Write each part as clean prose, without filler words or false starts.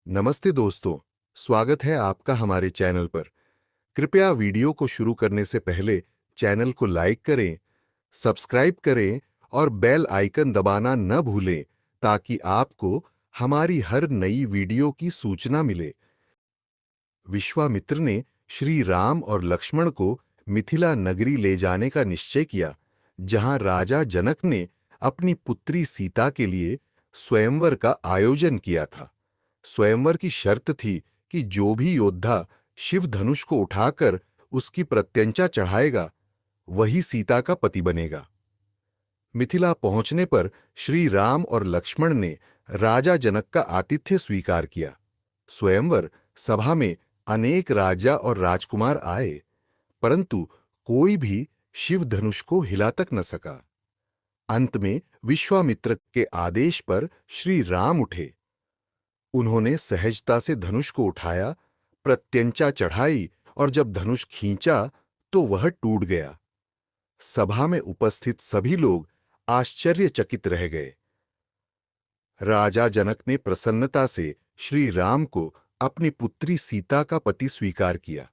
नमस्ते दोस्तों, स्वागत है आपका हमारे चैनल पर। कृपया वीडियो को शुरू करने से पहले चैनल को लाइक करें, सब्सक्राइब करें और बेल आइकन दबाना न भूलें ताकि आपको हमारी हर नई वीडियो की सूचना मिले। विश्वामित्र ने श्री राम और लक्ष्मण को मिथिला नगरी ले जाने का निश्चय किया, जहां राजा जनक ने अपनी पुत्री सीता के लिए स्वयंवर का आयोजन किया था। स्वयंवर की शर्त थी कि जो भी योद्धा शिव धनुष को उठाकर उसकी प्रत्यंचा चढ़ाएगा, वही सीता का पति बनेगा। मिथिला पहुंचने पर श्री राम और लक्ष्मण ने राजा जनक का आतिथ्य स्वीकार किया। स्वयंवर सभा में अनेक राजा और राजकुमार आए, परंतु कोई भी शिव धनुष को हिला तक न सका। अंत में विश्वामित्र के आदेश पर श्री राम उठे। उन्होंने सहजता से धनुष को उठाया, प्रत्यंचा चढ़ाई और जब धनुष खींचा तो वह टूट गया। सभा में उपस्थित सभी लोग आश्चर्यचकित रह गए। राजा जनक ने प्रसन्नता से श्री राम को अपनी पुत्री सीता का पति स्वीकार किया।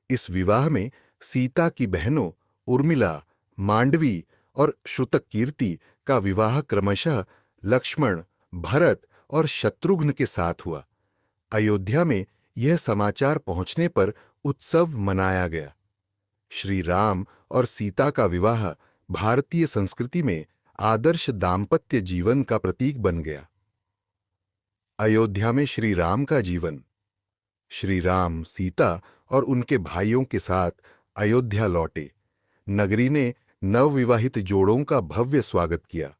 इस विवाह में सीता की बहनों उर्मिला, मांडवी और श्रुतकीर्ति का विवाह क्रमशः लक्ष्मण, भरत और शत्रुघ्न के साथ हुआ। अयोध्या में यह समाचार पहुंचने पर उत्सव मनाया गया। श्री राम और सीता का विवाह भारतीय संस्कृति में आदर्श दाम्पत्य जीवन का प्रतीक बन गया। अयोध्या में श्री राम का जीवन। श्री राम सीता और उनके भाइयों के साथ अयोध्या लौटे। नगरी ने नवविवाहित जोड़ों का भव्य स्वागत किया।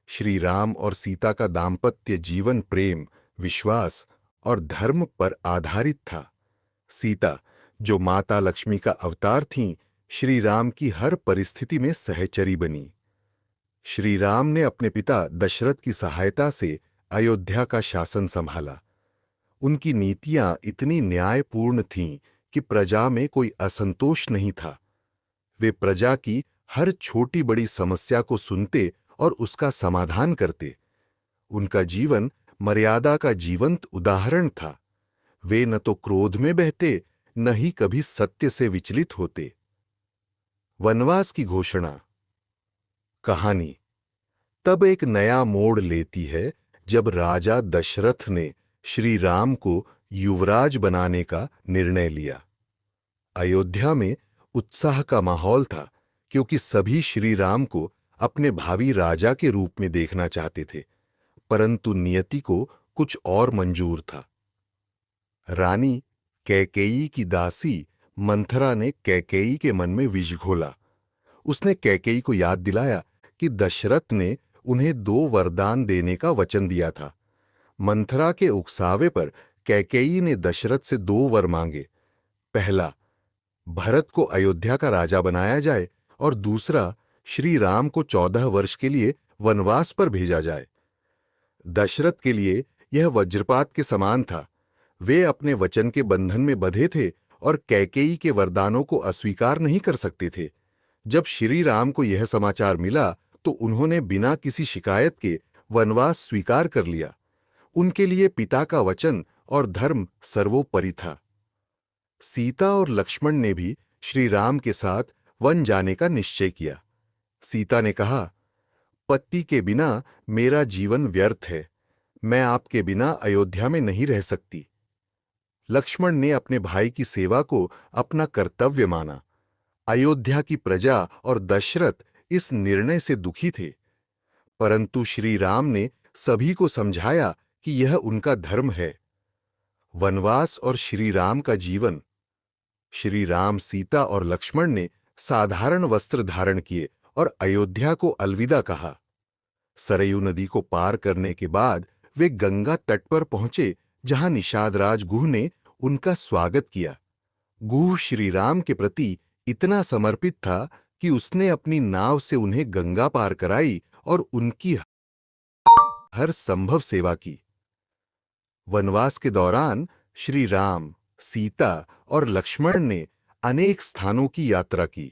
श्री राम और सीता का दाम्पत्य जीवन प्रेम, विश्वास और धर्म पर आधारित था। सीता, जो माता लक्ष्मी का अवतार थीं, श्री राम की हर परिस्थिति में सहचरी बनी। श्री राम ने अपने पिता दशरथ की सहायता से अयोध्या का शासन संभाला। उनकी नीतियां इतनी न्यायपूर्ण थीं कि प्रजा में कोई असंतोष नहीं था। वे प्रजा की हर छोटी बड़ी समस्या को सुनते और उसका समाधान करते। उनका जीवन मर्यादा का जीवंत उदाहरण था। वे न तो क्रोध में बहते, न ही कभी सत्य से विचलित होते। वनवास की घोषणा। कहानी तब एक नया मोड़ लेती है जब राजा दशरथ ने श्री राम को युवराज बनाने का निर्णय लिया। अयोध्या में उत्साह का माहौल था, क्योंकि सभी श्री राम को अपने भावी राजा के रूप में देखना चाहते थे, परंतु नियति को कुछ और मंजूर था। रानी कैकेयी की दासी मंथरा ने कैकेयी के मन में विष घोला। उसने कैकेयी को याद दिलाया कि दशरथ ने उन्हें 2 वरदान देने का वचन दिया था। मंथरा के उकसावे पर कैकेयी ने दशरथ से 2 वर मांगे। पहला, भरत को अयोध्या का राजा बनाया जाए और दूसरा, श्री राम को 14 वर्ष के लिए वनवास पर भेजा जाए। दशरथ के लिए यह वज्रपात के समान था। वे अपने वचन के बंधन में बंधे थे और कैकेयी के वरदानों को अस्वीकार नहीं कर सकते थे। जब श्री राम को यह समाचार मिला तो उन्होंने बिना किसी शिकायत के वनवास स्वीकार कर लिया। उनके लिए पिता का वचन और धर्म सर्वोपरि था। सीता और लक्ष्मण ने भी श्री राम के साथ वन जाने का निश्चय किया। सीता ने कहा, पति के बिना मेरा जीवन व्यर्थ है। मैं आपके बिना अयोध्या में नहीं रह सकती। लक्ष्मण ने अपने भाई की सेवा को अपना कर्तव्य माना। अयोध्या की प्रजा और दशरथ इस निर्णय से दुखी थे, परंतु श्री राम ने सभी को समझाया कि यह उनका धर्म है। वनवास और श्री राम का जीवन। श्री राम, सीता और लक्ष्मण ने साधारण वस्त्र धारण किए और अयोध्या को अलविदा कहा। सरयू नदी को पार करने के बाद वे गंगा तट पर पहुंचे, जहां निषादराज गुह ने उनका स्वागत किया। गुह श्री राम के प्रति इतना समर्पित था कि उसने अपनी नाव से उन्हें गंगा पार कराई और उनकी हर संभव सेवा की। वनवास के दौरान श्री राम, सीता और लक्ष्मण ने अनेक स्थानों की यात्रा की।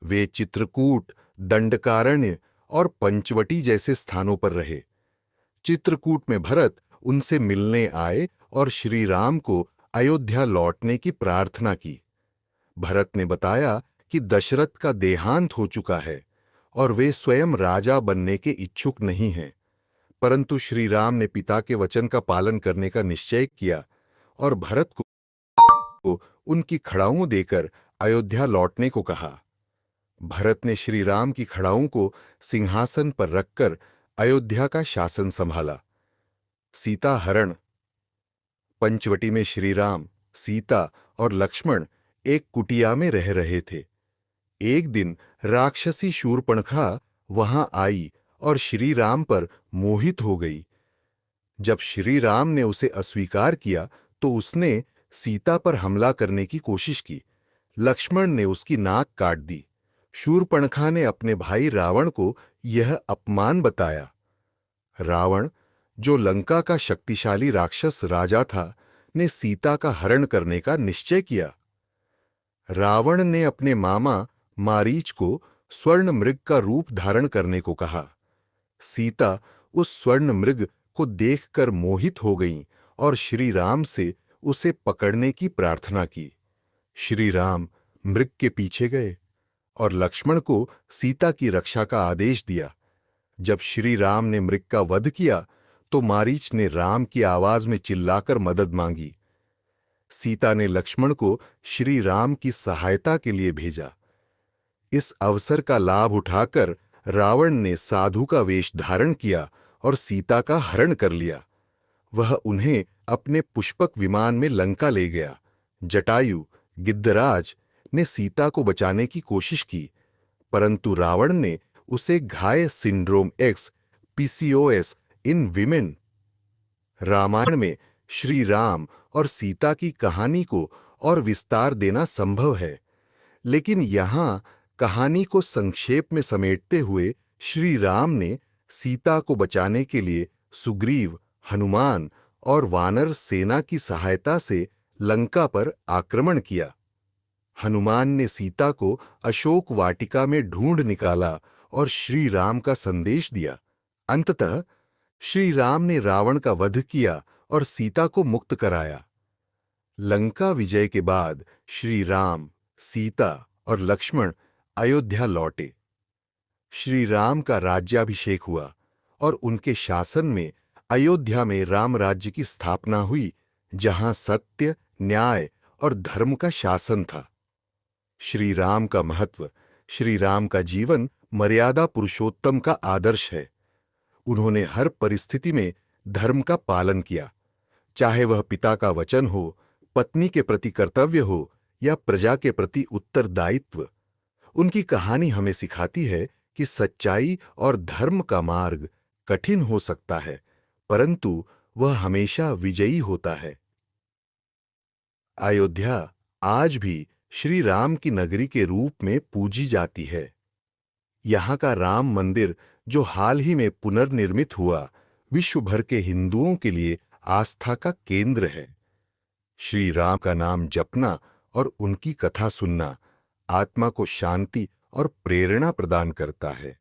वे चित्रकूट, दंडकारण्य और पंचवटी जैसे स्थानों पर रहे। चित्रकूट में भरत उनसे मिलने आए और श्री राम को अयोध्या लौटने की प्रार्थना की। भरत ने बताया कि दशरथ का देहांत हो चुका है और वे स्वयं राजा बनने के इच्छुक नहीं हैं, परंतु श्री राम ने पिता के वचन का पालन करने का निश्चय किया और भरत को उनकी खड़ाऊं देकर अयोध्या लौटने को कहा। भरत ने श्री राम की खड़ाऊं को सिंहासन पर रखकर अयोध्या का शासन संभाला। सीता हरण। पंचवटी में श्री राम, सीता और लक्ष्मण एक कुटिया में रह रहे थे। एक दिन राक्षसी शूर्पणखा वहां आई और श्री राम पर मोहित हो गई। जब श्री राम ने उसे अस्वीकार किया तो उसने सीता पर हमला करने की कोशिश की। लक्ष्मण ने उसकी नाक काट दी। शूर्पणखा ने अपने भाई रावण को यह अपमान बताया। रावण, जो लंका का शक्तिशाली राक्षस राजा था, ने सीता का हरण करने का निश्चय किया। रावण ने अपने मामा मारीच को स्वर्ण मृग का रूप धारण करने को कहा। सीता उस स्वर्ण मृग को देखकर मोहित हो गईं और श्री राम से उसे पकड़ने की प्रार्थना की। श्री राम मृग के पीछे गए और लक्ष्मण को सीता की रक्षा का आदेश दिया। जब श्री राम ने मृग का वध किया तो मारीच ने राम की आवाज में चिल्लाकर मदद मांगी। सीता ने लक्ष्मण को श्री राम की सहायता के लिए भेजा। इस अवसर का लाभ उठाकर रावण ने साधु का वेश धारण किया और सीता का हरण कर लिया। वह उन्हें अपने पुष्पक विमान में लंका ले गया। जटायु, गिद्धराज ने सीता को बचाने की कोशिश की, परंतु रावण ने उसे घाय syndrome X PCOS in women. Ramayan में श्री राम और सीता की कहानी को और विस्तार देना संभव है, लेकिन यहां कहानी को संक्षेप में समेटते हुए श्री राम ने सीता को बचाने के लिए सुग्रीव, हनुमान और वानर सेना की सहायता से लंका पर आक्रमण किया। हनुमान ने सीता को अशोक वाटिका में ढूंढ निकाला और श्री राम का संदेश दिया। अंततः श्री राम ने रावण का वध किया और सीता को मुक्त कराया। लंका विजय के बाद श्री राम, सीता और लक्ष्मण अयोध्या लौटे। श्री राम का राज्याभिषेक हुआ और उनके शासन में अयोध्या में राम राज्य की स्थापना हुई, जहां सत्य, न्याय और धर्म का शासन था। श्री राम का महत्व। श्री राम का जीवन मर्यादा पुरुषोत्तम का आदर्श है। उन्होंने हर परिस्थिति में धर्म का पालन किया, चाहे वह पिता का वचन हो, पत्नी के प्रति कर्तव्य हो या प्रजा के प्रति उत्तरदायित्व। उनकी कहानी हमें सिखाती है कि सच्चाई और धर्म का मार्ग कठिन हो सकता है, परंतु वह हमेशा विजयी होता है। अयोध्या आज भी श्री राम की नगरी के रूप में पूजी जाती है। यहाँ का राम मंदिर, जो हाल ही में पुनर्निर्मित हुआ, विश्व भर के हिंदुओं के लिए आस्था का केंद्र है। श्री राम का नाम जपना और उनकी कथा सुनना आत्मा को शांति और प्रेरणा प्रदान करता है।